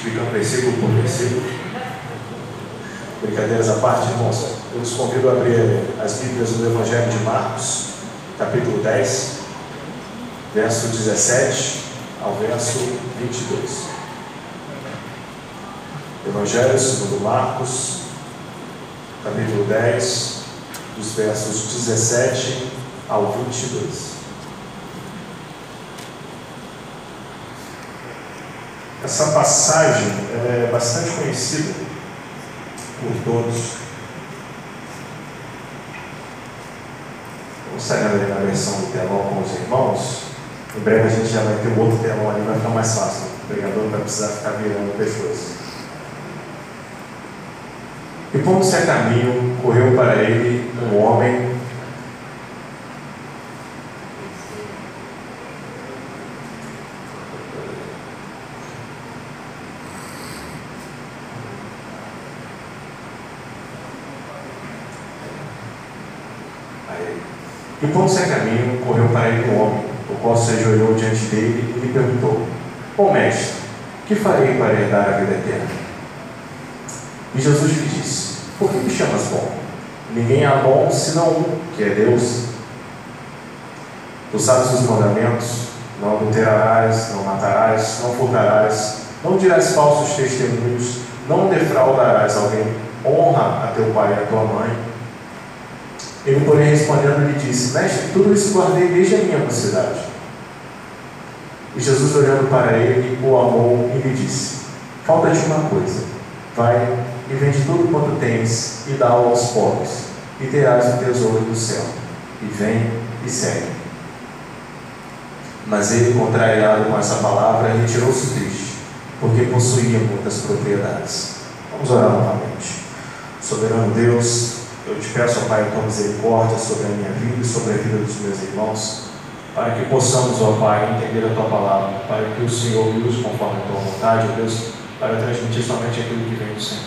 explicando versículo por versículo. Brincadeiras à parte, irmãos, eu os convido a abrir as Bíblias do Evangelho de Marcos, capítulo 10, verso 17 ao verso 22. Evangelho segundo Marcos, capítulo 10, dos versos 17 ao 22. Essa passagem é bastante conhecida por todos. Vamos sair ali na versão do telão com os irmãos. Em breve a gente já vai ter um outro telão ali, vai ficar mais fácil. O pregador não vai precisar ficar virando o pescoço. E pondo-se a caminho, correu para ele um homem E pondo-se a caminho, correu para ele um homem, o qual se ajoelhou diante dele e lhe perguntou: Ó mestre, que farei para herdar a vida eterna? E Jesus lhe disse: Por que me chamas bom? Ninguém há bom senão um, que é Deus. Tu sabes os mandamentos: não adulterarás, não matarás, não furtarás, não dirás falsos testemunhos, não defraudarás alguém, honra a teu pai e a tua mãe. Ele, porém, respondendo, lhe disse: Mestre, tudo isso guardei desde a minha mocidade. E Jesus, olhando para ele, o amou e lhe disse: Falta-te uma coisa. Vai e vende tudo quanto tens e dá-o aos pobres, e terás o tesouro do céu. E vem e segue. Mas ele, contrariado com essa palavra, retirou-se triste, porque possuía muitas propriedades. Vamos orar novamente. Soberano Deus, eu te peço, ó Pai, a tua misericórdia sobre a minha vida e sobre a vida dos meus irmãos, para que possamos, ó Pai, entender a tua palavra, para que o Senhor use conforme a tua vontade, ó Deus, para transmitir somente aquilo que vem do Senhor.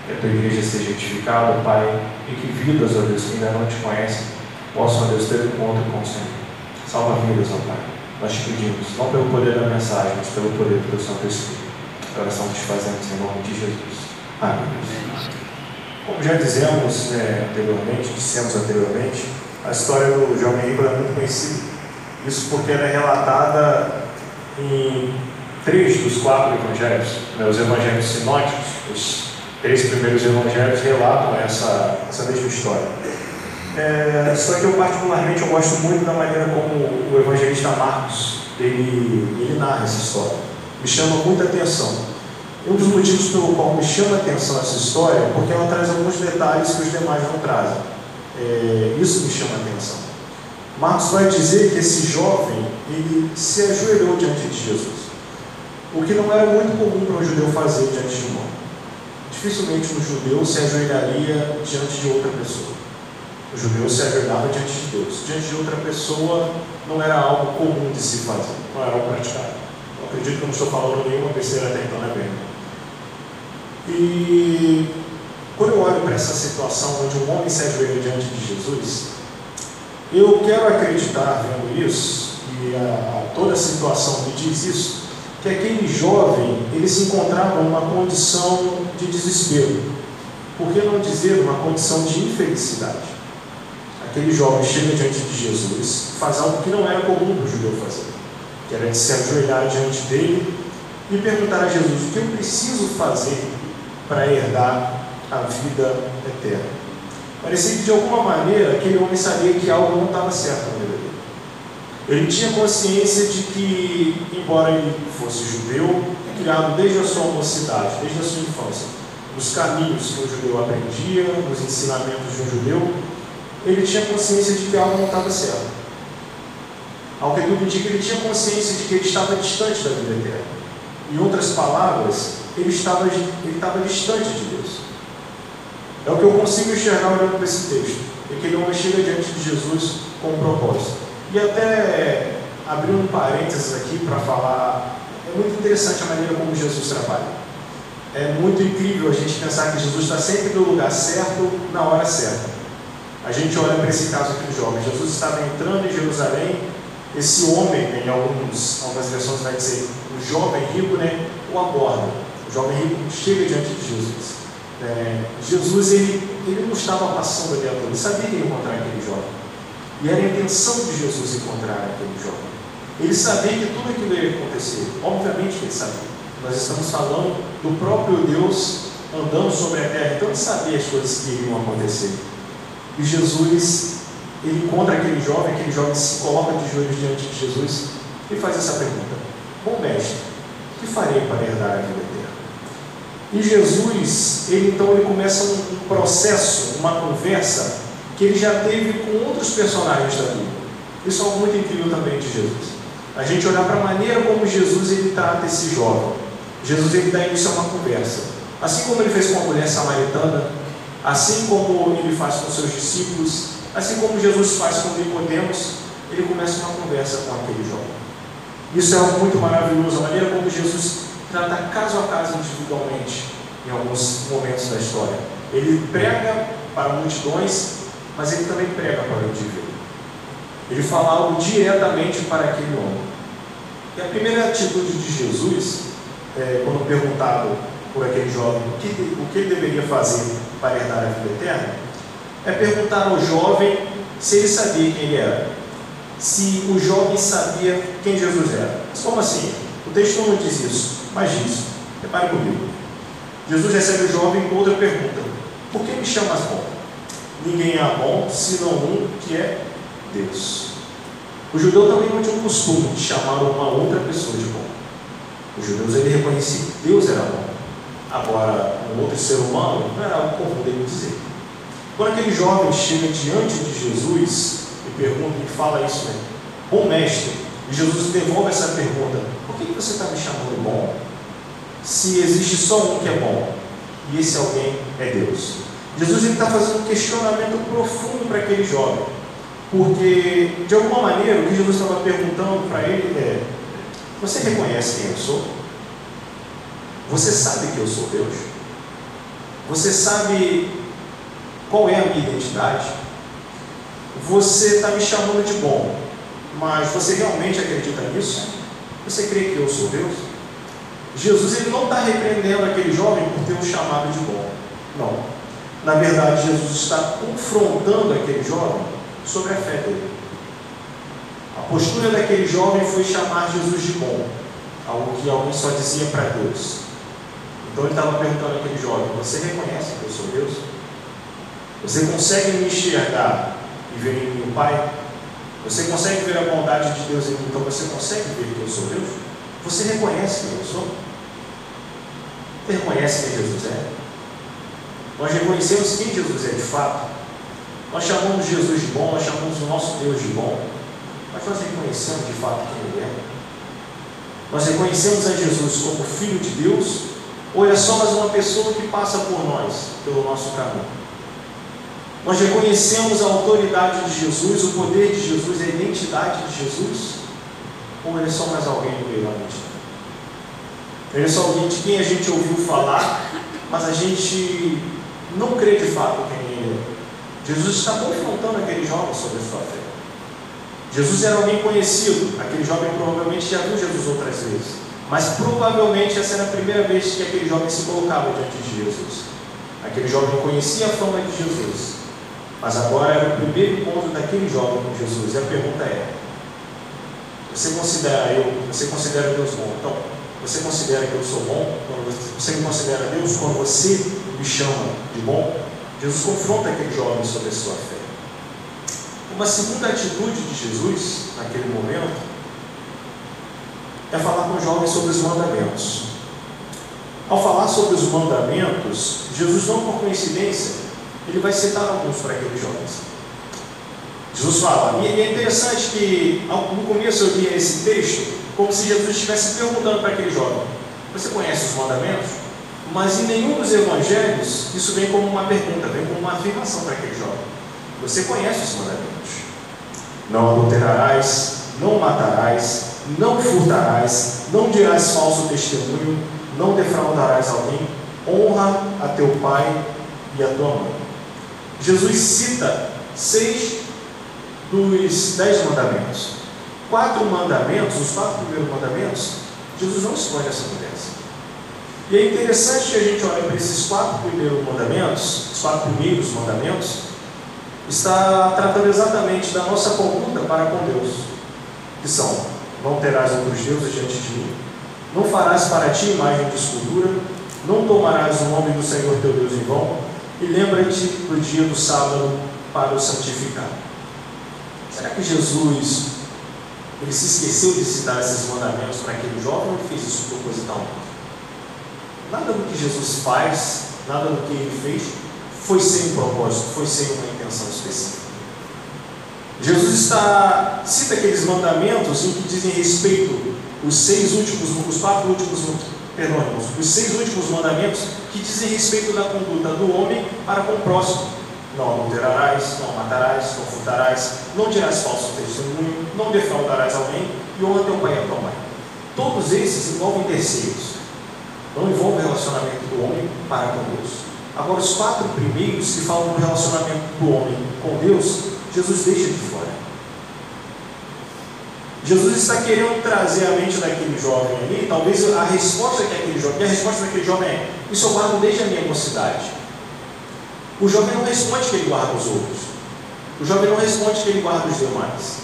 Que a tua igreja seja edificada, ó Pai, e que vidas, ó Deus, que ainda não te conhecem, possam, ó Deus, ter encontro com o Senhor. Salva vidas, ó Pai. Nós te pedimos, não pelo poder da mensagem, mas pelo poder do teu Santo Espírito. A oração que te fazemos em nome de Jesus. Amém. Como já dissemos anteriormente, a história do jovem rico é muito conhecida. Isso porque ela é relatada em 3 dos 4 evangelhos. Os evangelhos sinóticos, os 3 primeiros evangelhos relatam essa mesma história. Só que eu particularmente gosto muito da maneira como o evangelista Marcos ele narra essa história. Me chama muita atenção. Um dos motivos pelo qual me chama a atenção essa história é porque ela traz alguns detalhes que os demais não trazem. Isso me chama a atenção. Marcos vai dizer que esse jovem ele se ajoelhou diante de Jesus, o que não era muito comum para um judeu fazer diante de um homem. Dificilmente um judeu se ajoelharia diante de outra pessoa. O judeu se ajoelhava diante de Deus. Diante de outra pessoa não era algo comum de se fazer, não era algo praticado. Eu acredito que eu não estou falando nenhuma besteira até então, né, bem? E quando eu olho para essa situação onde um homem se ajoelha diante de Jesus, eu quero acreditar, vendo isso, e toda a situação me diz isso, que aquele jovem, ele se encontrava numa condição de desespero, por que não dizer uma condição de infelicidade. Aquele jovem chega diante de Jesus, faz algo que não era comum para o judeu fazer, que era de se ajoelhar diante dele e perguntar a Jesus: o que eu preciso fazer para herdar a vida eterna? Parecia que de alguma maneira aquele homem sabia que algo não estava certo na vida dele. Ele tinha consciência de que, embora ele fosse judeu, criado desde a sua mocidade, desde a sua infância, nos caminhos que um judeu aprendia, nos ensinamentos de um judeu, ele tinha consciência de que algo não estava certo. Ao que tudo indica, ele tinha consciência de que ele estava distante da vida eterna. Em outras palavras, ele estava distante de Deus. É o que eu consigo enxergar olhando para esse texto. É que ele homem chega diante de Jesus com um propósito. E até abrindo um parênteses aqui para falar, é muito interessante a maneira como Jesus trabalha. É muito incrível a gente pensar que Jesus está sempre no lugar certo, na hora certa. A gente olha para esse caso aqui do jovem. Jesus estava entrando em Jerusalém. Esse homem, em algumas versões vai dizer, o jovem rico, o aborda. O jovem rico chega diante de Jesus. Jesus ele não estava passando ali à toa, ele sabia que ia encontrar aquele jovem. E era a intenção de Jesus encontrar aquele jovem. Ele sabia que tudo aquilo ia acontecer. Obviamente que ele sabia. Nós estamos falando do próprio Deus andando sobre a terra, então ele sabia as coisas que iriam acontecer. E Jesus, ele encontra aquele jovem se coloca de joelhos diante de Jesus e faz essa pergunta: bom mestre, o que farei para herdar a vida eterna? E Jesus, ele começa um processo, uma conversa que ele já teve com outros personagens da Bíblia. Isso é algo muito incrível também de Jesus. A gente olhar para a maneira como Jesus ele trata esse jovem. Jesus ele dá início a uma conversa. Assim como ele fez com a mulher samaritana, assim como ele faz com seus discípulos, assim como Jesus faz com Nicodemos, ele começa uma conversa com aquele jovem. Isso é algo muito maravilhoso, a maneira como Jesus trata caso a caso individualmente em alguns momentos da história. Ele prega para multidões, mas ele também prega para o indivíduo. Ele fala algo diretamente para aquele homem. E a primeira atitude de Jesus, quando perguntado por aquele jovem o que ele deveria fazer para herdar a vida eterna, é perguntar ao jovem se ele sabia quem ele era, se o jovem sabia quem Jesus era. Mas como assim? O texto não diz isso, mas diz. Repare comigo. Jesus recebe o jovem com outra pergunta: por que me chamas bom? Ninguém é bom senão um que é Deus. O judeu também não tinha o costume de chamar uma outra pessoa de bom. Os judeus ele reconhecia que Deus era bom. Agora, um outro ser humano não era algo comum dele dizer. Quando aquele jovem chega diante de Jesus e pergunta, e fala isso, bom mestre, e Jesus devolve essa pergunta: por que você está me chamando bom? Se existe só um que é bom, e esse alguém é Deus. Jesus está fazendo um questionamento profundo para aquele jovem, porque de alguma maneira o que Jesus estava perguntando para ele é: você reconhece quem eu sou? Você sabe que eu sou Deus? Você sabe qual é a minha identidade? Você está me chamando de bom, mas você realmente acredita nisso? Você crê que eu sou Deus? Jesus ele não está repreendendo aquele jovem por ter um chamado de bom. Não. Na verdade, Jesus está confrontando aquele jovem sobre a fé dele. A postura daquele jovem foi chamar Jesus de bom, algo que alguém só dizia para Deus. Então ele estava perguntando àquele jovem: você reconhece que eu sou Deus? Você consegue me enxergar e ver em mim o Pai? Você consegue ver a bondade de Deus em mim? Então você consegue ver que eu sou Deus? Você reconhece quem eu sou? Você reconhece quem Jesus é? Nós reconhecemos quem Jesus é de fato. Nós chamamos Jesus de bom, nós chamamos o nosso Deus de bom, mas nós reconhecemos de fato quem Ele é? Nós reconhecemos a Jesus como Filho de Deus, ou Ele é só mais uma pessoa que passa por nós, pelo nosso caminho? Nós reconhecemos a autoridade de Jesus, o poder de Jesus, a identidade de Jesus, ou Ele é só mais alguém no meio da multidão? Ele é só alguém de quem a gente ouviu falar, mas a gente não crê de fato quem Ele é. Jesus está confrontando aquele jovem sobre a sua fé. Jesus era alguém conhecido. Aquele jovem provavelmente já viu Jesus outras vezes, mas provavelmente essa era a primeira vez que aquele jovem se colocava diante de Jesus. Aquele jovem conhecia a fama de Jesus, mas agora era o primeiro encontro daquele jovem com Jesus. E a pergunta é: você considera Deus bom? Então, você considera que eu sou bom? Você me considera Deus quando você me chama de bom? Jesus confronta aquele jovem sobre a sua fé. Uma segunda atitude de Jesus, naquele momento, é falar com o jovem sobre os mandamentos. Ao falar sobre os mandamentos, Jesus, não por coincidência, ele vai citar alguns para aqueles jovens. Jesus fala, e é interessante que no começo eu li esse texto como se Jesus estivesse perguntando para aquele jovem: você conhece os mandamentos? Mas em nenhum dos evangelhos isso vem como uma pergunta, vem como uma afirmação para aquele jovem: você conhece os mandamentos? Não adulterarás, não matarás, não furtarás, não dirás falso testemunho, não defraudarás alguém, honra a teu pai e a tua mãe. Jesus cita 6 dos 10 mandamentos. 4 mandamentos, os 4 primeiros mandamentos, Jesus não esconde essa conversa. E é interessante que a gente olhe para esses 4 primeiros mandamentos, os 4 primeiros mandamentos, está tratando exatamente da nossa conduta para com Deus, que são: não terás outros deuses diante de mim, não farás para ti imagem de escultura, não tomarás o nome do Senhor teu Deus em vão, e lembra-te do dia do sábado para o santificar. Será que Jesus ele se esqueceu de citar esses mandamentos para aquele jovem, ou ele fez isso proposital? Nada do que Jesus faz, nada do que ele fez, foi sem um propósito, foi sem uma intenção específica. Jesus cita aqueles mandamentos em que dizem respeito os 6 últimos mandamentos que dizem respeito da conduta do homem para com o próximo. Não adulterarás, não matarás, não furtarás, não dirás falso testemunho, não defraudarás alguém e honra teu pai e a tua mãe. Todos esses envolvem terceiros, não envolvem o relacionamento do homem para com Deus. Agora, os 4 primeiros que falam do relacionamento do homem com Deus, Jesus deixa de fora. Jesus está querendo trazer à mente daquele jovem ali, talvez a resposta daquele jovem é: isso eu guardo desde a minha mocidade. O jovem não responde que ele guarda os outros. O jovem não responde que ele guarda os demais.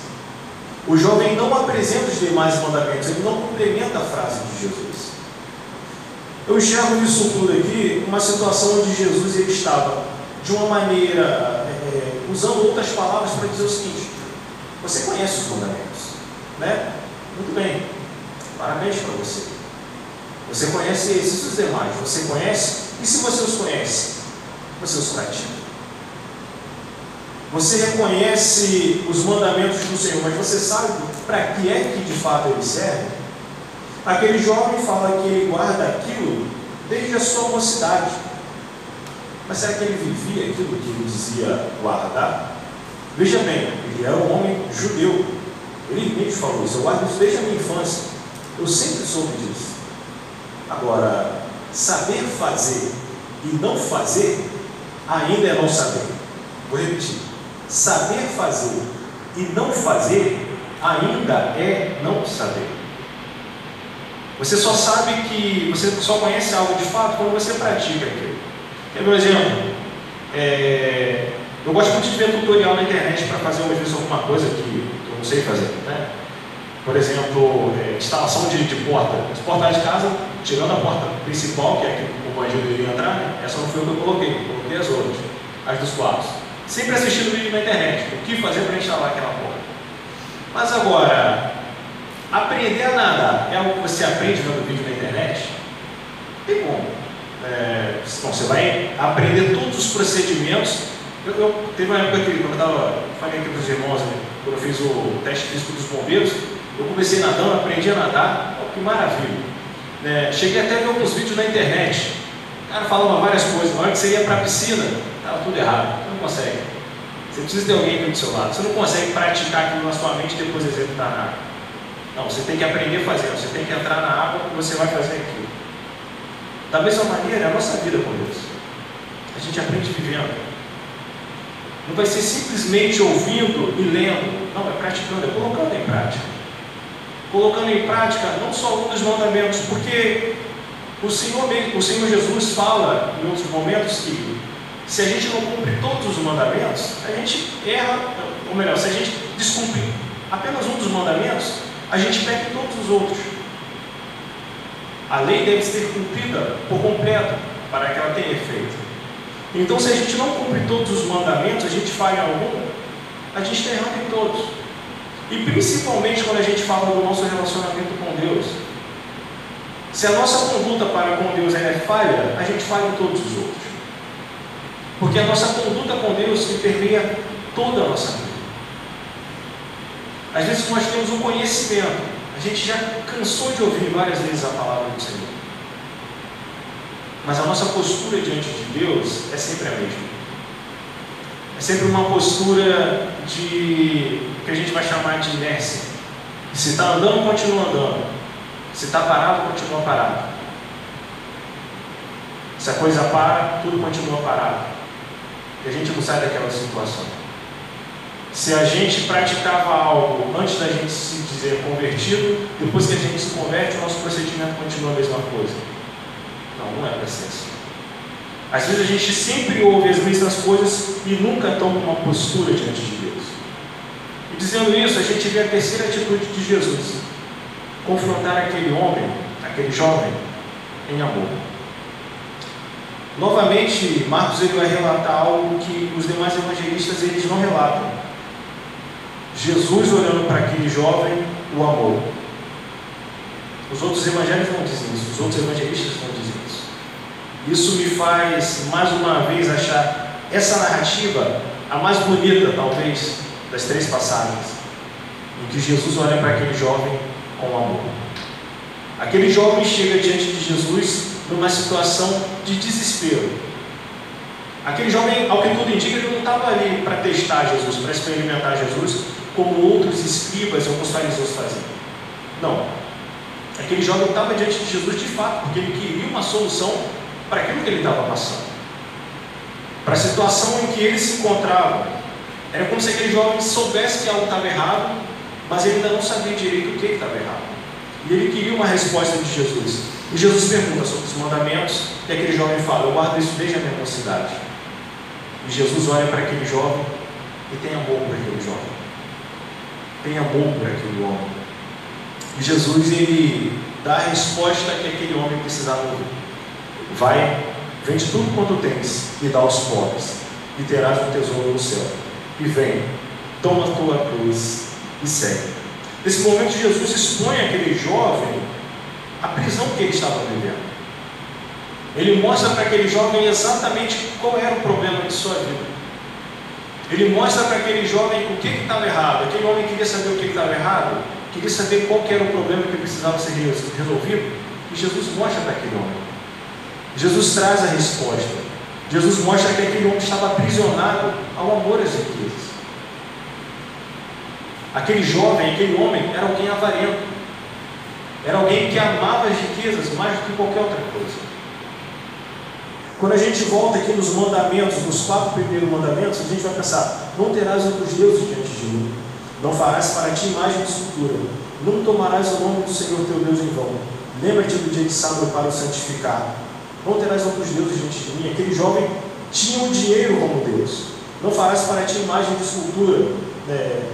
O jovem não apresenta os demais mandamentos, ele não complementa a frase de Jesus. Eu enxergo nisso tudo aqui uma situação onde Jesus ele estava, de uma maneira, usando outras palavras para dizer o seguinte: você conhece os mandamentos, né? Muito bem, parabéns para você. Você conhece esses e os demais, você conhece, e se você os conhece, você os pratica. Você reconhece os mandamentos do Senhor, mas você sabe para que é que de fato ele serve? Aquele jovem fala que ele guarda aquilo desde a sua mocidade. Mas será que ele vivia aquilo que ele dizia guardar? Veja bem, ele era um homem judeu. Ele mesmo falou isso: eu guardo isso desde a minha infância. Eu sempre soube disso. Agora, saber fazer e não fazer ainda é não saber. Vou repetir: saber fazer e não fazer ainda é não saber. Você só sabe que você só conhece algo de fato quando você pratica aquilo. Por exemplo, eu gosto muito de ver tutorial na internet para fazer às vezes alguma coisa que eu não sei fazer, né? Por exemplo, instalação de porta. As portas de casa, tirando a porta principal, que é a que o bandido iria entrar, né? Essa não foi o que eu coloquei as outras, as dos quartos. Sempre assistindo vídeo na internet, o que fazer para instalar aquela porta. Mas agora, aprender a nadar é algo que você aprende vendo vídeo na internet? Tem como. Você vai aprender todos os procedimentos. Teve uma época que, quando eu falei aqui para os irmãos, né, quando eu fiz o teste físico dos bombeiros, eu comecei nadando, aprendi a nadar. Oh, que maravilha! Cheguei até a ver alguns vídeos na internet. O cara falava várias coisas. Na hora que você ia para a piscina, estava tudo errado. Você não consegue. Você precisa ter alguém do seu lado. Você não consegue praticar aquilo na sua mente e depois executar na água. Não, você tem que aprender fazendo. Você tem que entrar na água e você vai fazer aquilo. Da mesma maneira, é a nossa vida com Deus. A gente aprende vivendo. Não vai ser simplesmente ouvindo e lendo. Não, é praticando, é colocando em prática. Colocando em prática não só um dos mandamentos, porque o Senhor Jesus fala em outros momentos que se a gente não cumpre todos os mandamentos, a gente erra, ou melhor, se a gente descumpre apenas um dos mandamentos, a gente peca em todos os outros. A lei deve ser cumprida por completo para que ela tenha efeito. Então, se a gente não cumpre todos os mandamentos, a gente falha em algum, a gente está errando em todos. E principalmente quando a gente fala do nosso relacionamento com Deus. Se a nossa conduta para com Deus é falha, a gente falha em todos os outros. Porque a nossa conduta com Deus permeia toda a nossa vida. Às vezes nós temos um conhecimento. A gente já cansou de ouvir várias vezes a palavra do Senhor. Mas a nossa postura diante de Deus é sempre a mesma. É sempre uma postura de que a gente vai chamar de inércia. Se está andando, continua andando. Se está parado, continua parado. Se a coisa para, tudo continua parado. E a gente não sai daquela situação. Se a gente praticava algo antes da gente se dizer convertido, depois que a gente se converte, o nosso procedimento continua a mesma coisa. Não é para ser assim. Às vezes a gente sempre ouve as mesmas coisas e nunca toma uma postura diante de Deus. E dizendo isso, a gente vê a terceira atitude de Jesus: confrontar aquele homem, aquele jovem, em amor. Novamente, Marcos ele vai relatar algo que os demais evangelistas eles não relatam. Jesus olhando para aquele jovem, o amor. Os outros evangelhos não dizem isso, os outros evangelistas não dizem isso. Isso me faz, mais uma vez, achar essa narrativa a mais bonita, talvez, das três passagens, em que Jesus olha para aquele jovem com amor. Aquele jovem chega diante de Jesus numa situação de desespero. Aquele jovem, ao que tudo indica, ele não estava ali para testar Jesus, para experimentar Jesus, como outros escribas ou os fariseus faziam. Não. Aquele jovem estava diante de Jesus de fato, porque ele queria uma solução para aquilo que ele estava passando, para a situação em que ele se encontrava. Era como se aquele jovem soubesse que algo estava errado, mas ele ainda não sabia direito o que estava errado. E ele queria uma resposta de Jesus. E Jesus pergunta sobre os mandamentos, e aquele jovem fala: eu guardo isso desde a minha mocidade. E Jesus olha para aquele jovem e tem amor por aquele jovem. Tem amor por aquele homem. E Jesus ele dá a resposta que aquele homem precisava ouvir. Vai, vende tudo quanto tens e dá aos pobres, e terás um tesouro no céu. E vem, toma a tua cruz e segue. Nesse momento Jesus expõe àquele jovem a prisão que ele estava vivendo. Ele mostra para aquele jovem exatamente qual era o problema de sua vida. Ele mostra para aquele jovem o que estava errado. Aquele homem queria saber o que estava errado, queria saber qual que era o problema que precisava ser resolvido, e Jesus mostra para aquele homem. Jesus traz a resposta. Jesus mostra que aquele homem estava aprisionado ao amor às riquezas. Aquele jovem, aquele homem, era alguém avarento. Era alguém que amava as riquezas mais do que qualquer outra coisa. Quando a gente volta aqui nos mandamentos, nos 4 primeiros mandamentos, a gente vai pensar: não terás outros deuses diante de mim, não farás para ti imagem de escultura, não tomarás o nome do Senhor teu Deus em vão, lembra-te do dia de sábado para o santificar, não terás outros deuses diante de mim. Aquele jovem tinha o dinheiro como Deus. Não farás para ti imagem de escultura.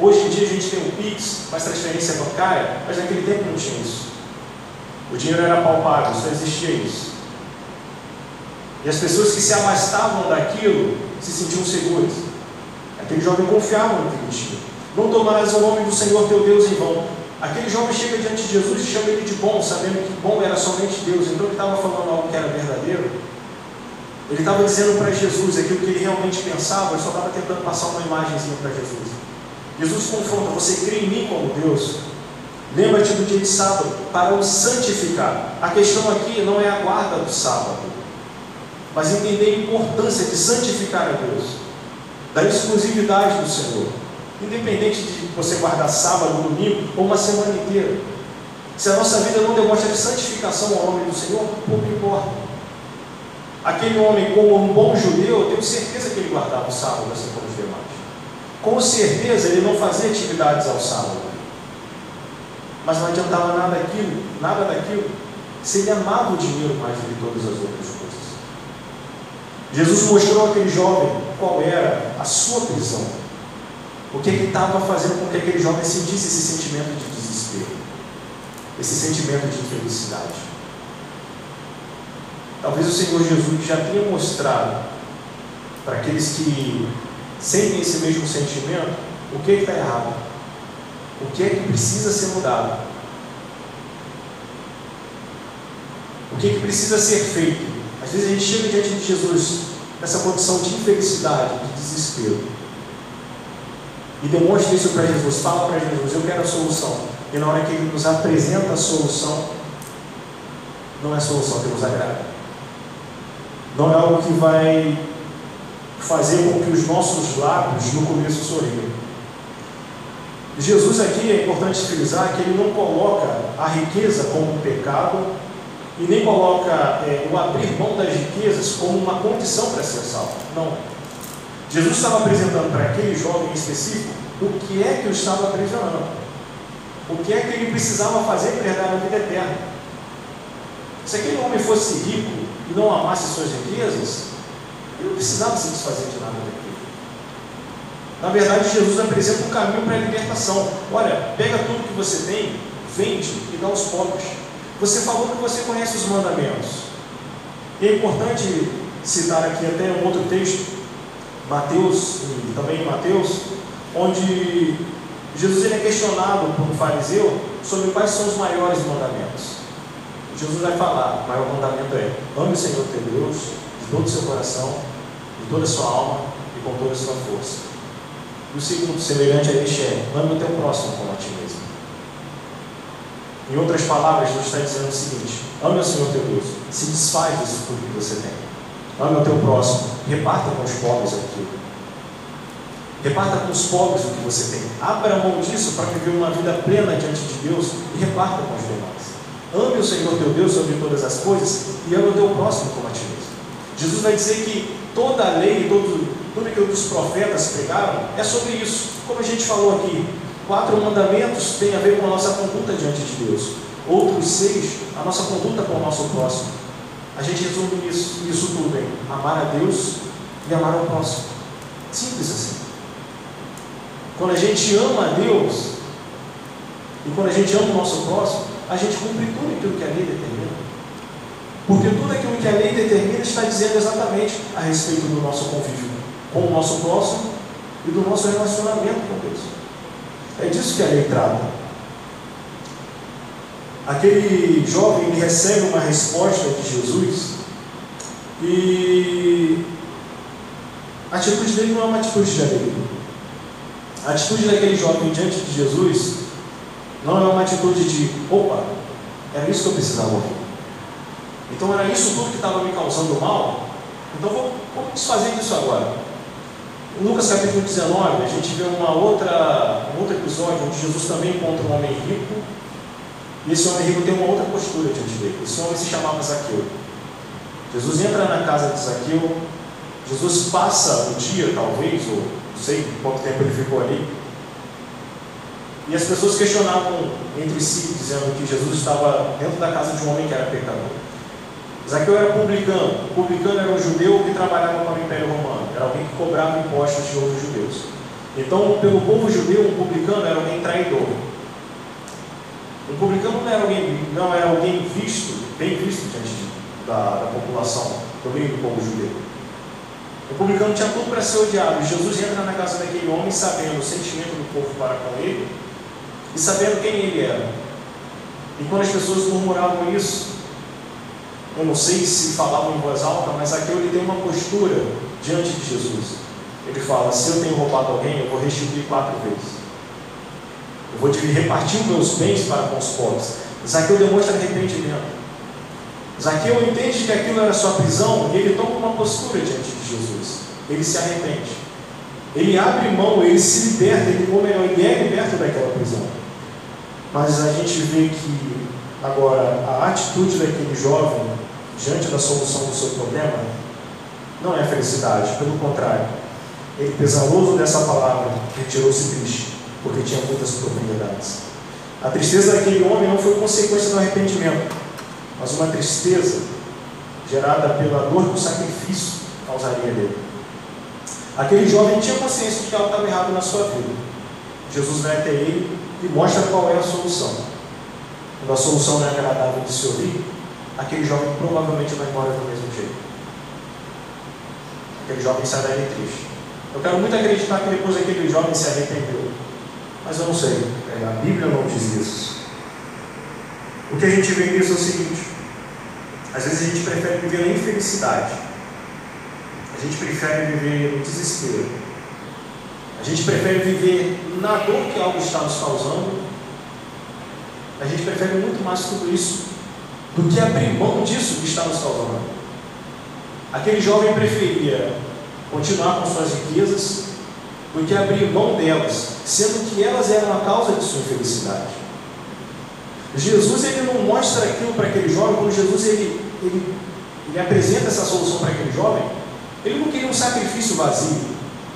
Hoje em dia a gente tem o Pix, faz transferência bancária, mas naquele tempo não tinha isso. O dinheiro era palpável, só existia isso. E as pessoas que se abastavam daquilo se sentiam seguras. Aquele jovem confiava no que ele tinha. Não tomarás o nome do Senhor teu Deus em vão. Aquele jovem chega diante de Jesus e chama ele de bom, sabendo que bom era somente Deus. Então ele estava falando algo que era verdadeiro. Ele estava dizendo para Jesus aquilo que ele realmente pensava, ele só estava tentando passar uma imagenzinha para Jesus. Jesus confronta: você crê em mim como Deus? Lembra-te do dia de sábado para o santificar. A questão aqui não é a guarda do sábado, mas entender a importância de santificar a Deus, da exclusividade do Senhor. Independente de você guardar sábado, domingo ou uma semana inteira, se a nossa vida não demonstra de santificação ao nome do Senhor, pouco importa. Aquele homem, como um bom judeu, eu tenho certeza que ele guardava o sábado assim como os demais. Com certeza ele não fazia atividades ao sábado, mas não adiantava nada daquilo, se ele amava o dinheiro mais do que todas as outras coisas. Jesus mostrou àquele jovem qual era a sua prisão, o que estava fazendo com que aquele jovem sentisse esse sentimento de desespero, esse sentimento de infelicidade. Talvez o Senhor Jesus já tenha mostrado para aqueles que sentem esse mesmo sentimento o que está errado, o que é que precisa ser mudado, o que precisa ser feito. Às vezes a gente chega diante de Jesus nessa condição de infelicidade, de desespero, e demonstra isso para Jesus, fala para Jesus: eu quero a solução. E na hora que Ele nos apresenta a solução, não é a solução que nos agrada, não é algo que vai fazer com que os nossos lábios no começo sorriam. Jesus aqui, é importante frisar que Ele não coloca a riqueza como um pecado e nem coloca o abrir mão das riquezas como uma condição para ser salvo. Não. Jesus estava apresentando para aquele jovem específico o que é que o estava aprisionando, o que é que ele precisava fazer para herdar a vida eterna. Se aquele homem fosse rico, e não amasse suas riquezas, ele não precisava se desfazer de nada daquilo. Na verdade, Jesus apresenta um caminho para a libertação. Olha, pega tudo que você tem, vende e dá aos pobres. Você falou que você conhece os mandamentos. E é importante citar aqui até um outro texto, Mateus, e também em Mateus, onde Jesus ele é questionado por um fariseu sobre quais são os maiores mandamentos. Jesus vai falar: o maior mandamento é: ame o Senhor teu Deus de todo o seu coração, de toda a sua alma e com toda a sua força. E o segundo, semelhante a este, é: ame o teu próximo como a ti mesmo. Em outras palavras, Jesus está dizendo o seguinte: ame o Senhor teu Deus, se desfaz disso tudo que você tem. Ame o teu próximo, reparta com os pobres aquilo. Reparta com os pobres o que você tem. Abra mão disso para viver uma vida plena diante de Deus e reparta com os demais. Ame o Senhor teu Deus sobre todas as coisas e ame o teu próximo como a ti mesmo. Jesus vai dizer que toda a lei, tudo que os profetas pregaram é sobre isso. Como a gente falou aqui, 4 mandamentos têm a ver com a nossa conduta diante de Deus. Outros 6, a nossa conduta com o nosso próximo. A gente resume isso tudo em amar a Deus e amar ao próximo. Simples assim. Quando a gente ama a Deus e quando a gente ama o nosso próximo, a gente cumpre tudo aquilo que a lei determina. Porque tudo aquilo que a lei determina está dizendo exatamente a respeito do nosso convívio com o nosso próximo e do nosso relacionamento com Deus. É disso que a lei trata. Aquele jovem ele recebe uma resposta de Jesus e a atitude dele não é uma atitude de alegria. A atitude daquele jovem diante de Jesus não é uma atitude de: opa, era isso que eu precisava ouvir. Então era isso tudo que estava me causando mal, então vamos desfazer disso agora. Em Lucas capítulo 19, a gente vê um outro episódio onde Jesus também encontra um homem rico, e esse homem rico tem uma outra postura diante dele. Esse homem se chamava Zaqueu. Jesus entra na casa de Zaqueu, Jesus passa o dia, talvez, ou não sei quanto tempo ele ficou ali, e as pessoas questionavam entre si, dizendo que Jesus estava dentro da casa de um homem que era pecador. Zaqueu era publicano. O publicano era um judeu que trabalhava para o Império Romano, era alguém que cobrava impostos de outros judeus. Então, pelo povo judeu, um publicano era alguém traidor. Um publicano não era alguém bem visto diante da população, do meio do povo judeu. O publicano tinha tudo para ser odiado. Jesus entra na casa daquele homem sabendo o sentimento do povo para com ele e sabendo quem ele era. E quando as pessoas murmuravam isso, eu não sei se falavam em voz alta, mas aqui ele tem uma postura diante de Jesus. Ele fala: se eu tenho roubado alguém, eu vou restituir 4 vezes. Eu vou repartir os meus bens para com os pobres. Zaqueu demonstra arrependimento. Zaqueu entende que aquilo era sua prisão e ele toma uma postura diante de Jesus. Ele se arrepende. Ele abre mão, ele se liberta, ele é liberto daquela prisão. Mas a gente vê que agora a atitude daquele jovem diante da solução do seu problema não é felicidade, pelo contrário, ele, pesaroso dessa palavra, retirou-se triste, porque tinha muitas propriedades. A tristeza daquele homem não foi consequência do arrependimento, mas uma tristeza gerada pela dor que o sacrifício causaria nele. Aquele jovem tinha consciência de que algo estava errado na sua vida. Jesus vai até ele e mostra qual é a solução. Quando a solução não é agradável de se ouvir, aquele jovem provavelmente vai embora do mesmo jeito. Aquele jovem sai dali triste. Eu quero muito acreditar que depois aquele jovem se arrependeu, mas eu não sei, a Bíblia não diz isso. O que a gente vê nisso é o seguinte: às vezes a gente prefere viver na infelicidade, a gente prefere viver no desespero, a gente prefere viver na dor que algo está nos causando, a gente prefere muito mais tudo isso do que abrir mão disso que está nos causando. Aquele jovem preferia continuar com suas riquezas do que abrir mão delas, sendo que elas eram a causa de sua infelicidade. Jesus ele não mostra aquilo para aquele jovem. Quando Jesus ele apresenta essa solução para aquele jovem, ele não queria um sacrifício vazio.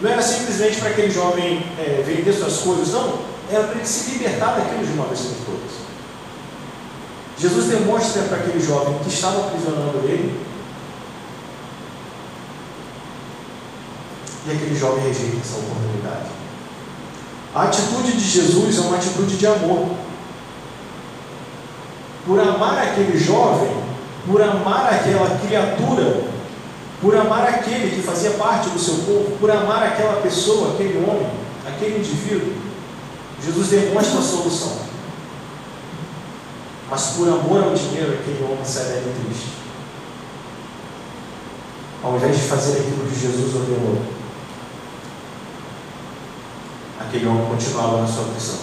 Não era simplesmente para aquele jovem vender suas coisas, não. Era para ele se libertar daquilo de uma vez por todas. Jesus demonstra para aquele jovem que estava aprisionando ele E aquele jovem rejeita essa oportunidade. A atitude de Jesus é uma atitude de amor. Por amar aquele jovem, por amar aquela criatura, por amar aquele que fazia parte do seu povo, por amar aquela pessoa, aquele homem, aquele indivíduo, Jesus demonstra a solução. Mas por amor ao dinheiro, aquele homem sai dali triste. Ao invés de fazer aquilo que Jesus ordenou, aquele homem continuava na sua prisão.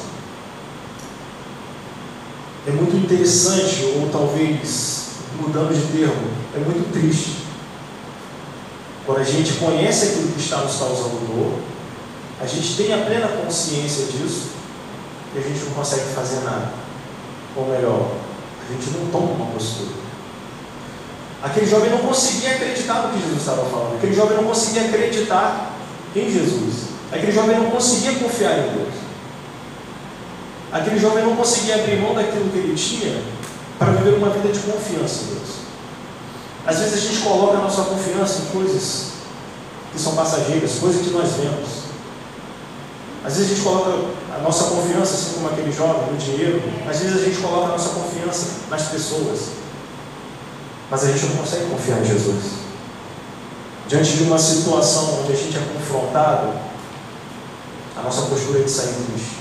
É muito interessante, ou talvez, mudando de termo, é muito triste, quando a gente conhece aquilo que está nos causando dor, a gente tem a plena consciência disso, e a gente não consegue fazer nada. Ou melhor, a gente não toma uma postura. Aquele jovem não conseguia acreditar no que Jesus estava falando. Aquele jovem não conseguia acreditar em Jesus. Aquele jovem não conseguia confiar em Deus. Aquele jovem não conseguia abrir mão daquilo que ele tinha para viver uma vida de confiança em Deus. Às vezes a gente coloca a nossa confiança em coisas que são passageiras, coisas que nós vemos. Às vezes a gente coloca a nossa confiança, assim como aquele jovem, no dinheiro. Às vezes a gente coloca a nossa confiança nas pessoas. Mas a gente não consegue confiar em Jesus. Diante de uma situação onde a gente é confrontado, a nossa postura é de sair triste.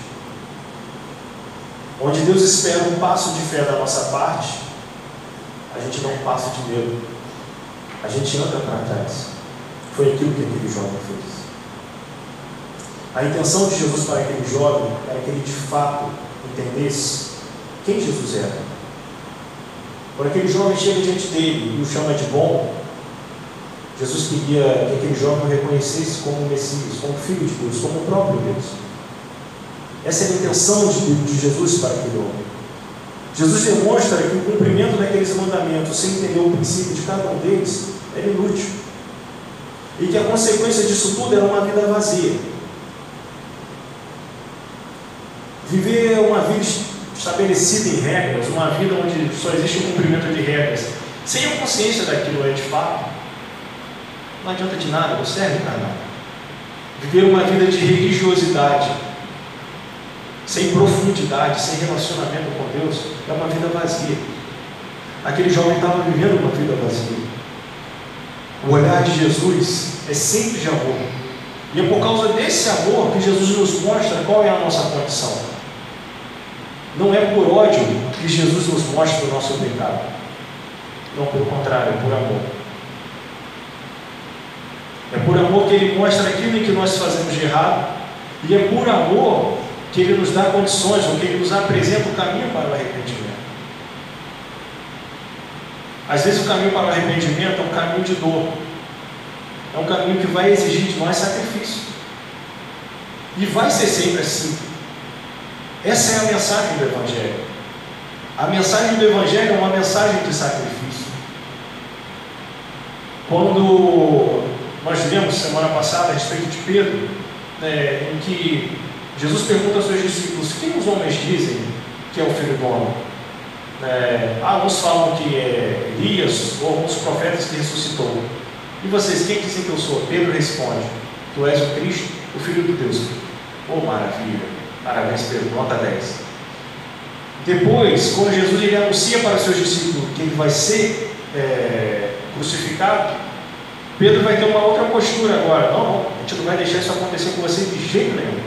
Onde Deus espera um passo de fé da nossa parte, a gente dá um passo de medo. A gente anda para trás. Foi aquilo que aquele jovem fez. A intenção de Jesus para aquele jovem era que ele de fato entendesse quem Jesus era. Quando aquele jovem chega diante dele e o chama de bom, Jesus queria que aquele jovem o reconhecesse como o Messias, como filho de Deus, como o próprio Deus. Essa é a intenção de Jesus para aquele homem. Jesus demonstra que o cumprimento daqueles mandamentos, sem entender o princípio de cada um deles, era inútil. E que a consequência disso tudo era uma vida vazia. Viver uma vida estabelecida em regras, uma vida onde só existe o cumprimento de regras, sem a consciência daquilo é de fato, não adianta de nada, não serve para nada. Viver uma vida de religiosidade, sem profundidade, sem relacionamento com Deus, é uma vida vazia. Aquele jovem estava vivendo uma vida vazia. O olhar de Jesus é sempre de amor. E é por causa desse amor que Jesus nos mostra qual é a nossa condição. Não é por ódio que Jesus nos mostra o nosso pecado. Não, pelo contrário, é por amor. É por amor que Ele mostra aquilo em que nós fazemos de errado. E é por amor que Ele nos dá condições, ou que Ele nos apresenta o caminho para o arrependimento. Às vezes o caminho para o arrependimento é um caminho de dor. É um caminho que vai exigir de nós sacrifício. E vai ser sempre assim. Essa é a mensagem do Evangelho. A mensagem do Evangelho é uma mensagem de sacrifício. Quando nós vimos semana passada a respeito de Pedro, em que Jesus pergunta aos seus discípulos: quem os homens dizem que é o Filho do Homem? Uns falam que é Elias, ou alguns profetas que ressuscitou. E vocês, quem dizem que eu sou? Pedro responde: tu és o Cristo, o Filho de Deus. Oh, maravilha! Parabéns, Pedro, nota 10. Depois, quando Jesus ele anuncia para os seus discípulos que ele vai ser crucificado, Pedro vai ter uma outra postura agora. Não, a gente não vai deixar isso acontecer com você de jeito nenhum.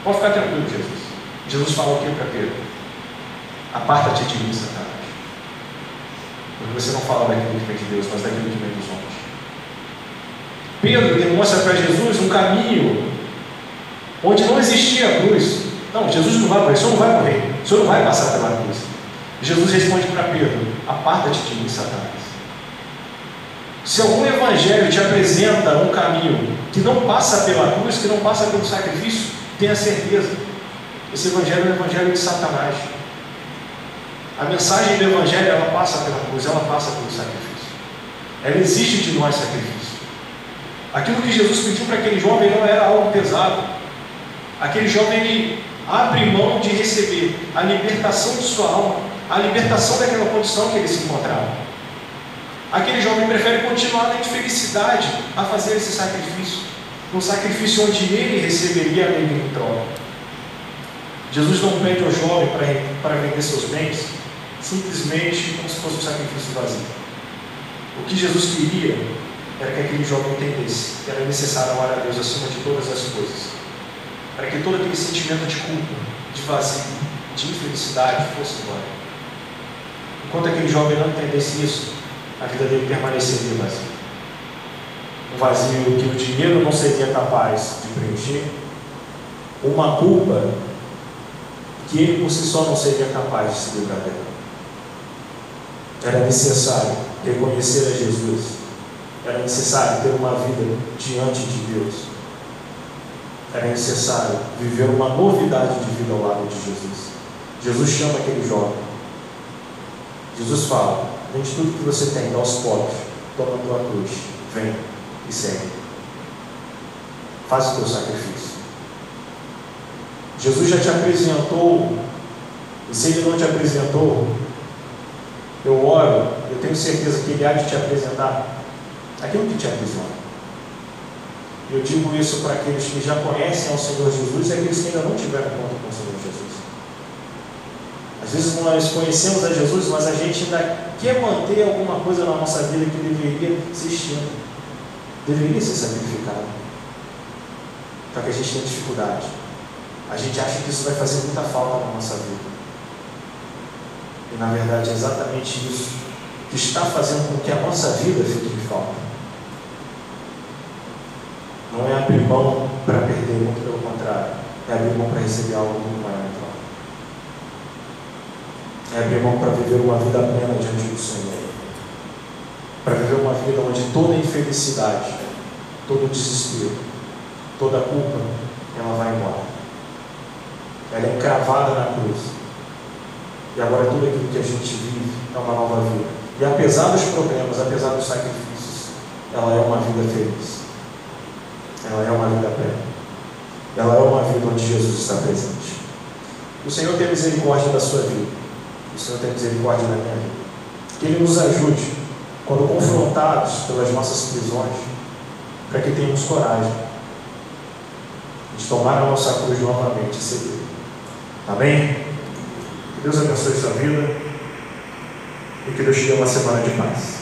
Pode ficar tranquilo, Jesus. Jesus fala o que para Pedro? Aparta-te de mim, Satanás. Porque você não fala daquilo que vem de Deus, mas daquilo que vem dos homens. Pedro demonstra para Jesus um caminho onde não existia a cruz. Não, Jesus não vai morrer, o Senhor não vai morrer, o Senhor não vai passar pela cruz. Jesus responde para Pedro: aparta-te de mim, Satanás. Se algum evangelho te apresenta um caminho que não passa pela cruz, que não passa pelo sacrifício, tenha certeza, esse evangelho é o evangelho de Satanás. A mensagem do evangelho, ela passa pela cruz, ela passa pelo sacrifício. Ela exige de nós sacrifício. Aquilo que Jesus pediu para aquele jovem não era algo pesado. Aquele jovem, ele abre mão de receber a libertação de sua alma, a libertação daquela condição que ele se encontrava. Aquele jovem prefere continuar na infelicidade a fazer esse sacrifício. um sacrifício onde ele receberia a lei em troca. Jesus não pede ao jovem para vender seus bens simplesmente como se fosse um sacrifício vazio. O que Jesus queria era que aquele jovem entendesse que era necessário amar a Deus acima de todas as coisas, para que todo aquele sentimento de culpa, de vazio, de infelicidade fosse embora. Enquanto aquele jovem não entendesse isso, a vida dele permaneceria vazia. Um vazio que o dinheiro não seria capaz de preencher, uma culpa que ele por si só não seria capaz de se livrar dela. Era necessário reconhecer a Jesus, era necessário ter uma vida diante de Deus, era necessário viver uma novidade de vida ao lado de Jesus. Jesus chama aquele jovem, Jesus fala: vende tudo que você tem, dá aos pobres, toma a tua cruz, vem e segue, faz o teu sacrifício. Jesus já te apresentou, e se Ele não te apresentou, eu oro, eu tenho certeza que Ele há de te apresentar aquilo que te aprisiona. Eu digo isso para aqueles que já conhecem ao Senhor Jesus e aqueles que ainda não tiveram contato com o Senhor Jesus. Às vezes nós conhecemos a Jesus, mas a gente ainda quer manter alguma coisa na nossa vida que deveria ser extinta, deveria ser sacrificada. Só que a gente tem dificuldade. A gente acha que isso vai fazer muita falta na nossa vida. E na verdade é exatamente isso que está fazendo com que a nossa vida fique em falta. Não é abrir mão para perder, muito pelo contrário. É abrir mão para receber algo muito maior em troca. É abrir mão para viver uma vida plena diante do Senhor. Para viver uma vida onde toda infelicidade, todo desespero, toda culpa, ela vai embora. Ela é encravada na cruz. E agora tudo aquilo que a gente vive é uma nova vida. E apesar dos problemas, apesar dos sacrifícios, ela é uma vida feliz. Ela é uma vida plena. Ela é uma vida onde Jesus está presente. O Senhor tem misericórdia da sua vida. O Senhor tem misericórdia da minha vida. Que Ele nos ajude, quando confrontados pelas nossas prisões, para que tenhamos coragem de tomar a nossa cruz novamente e seguir. Amém? Que Deus abençoe sua vida e que Deus te dê uma semana de paz.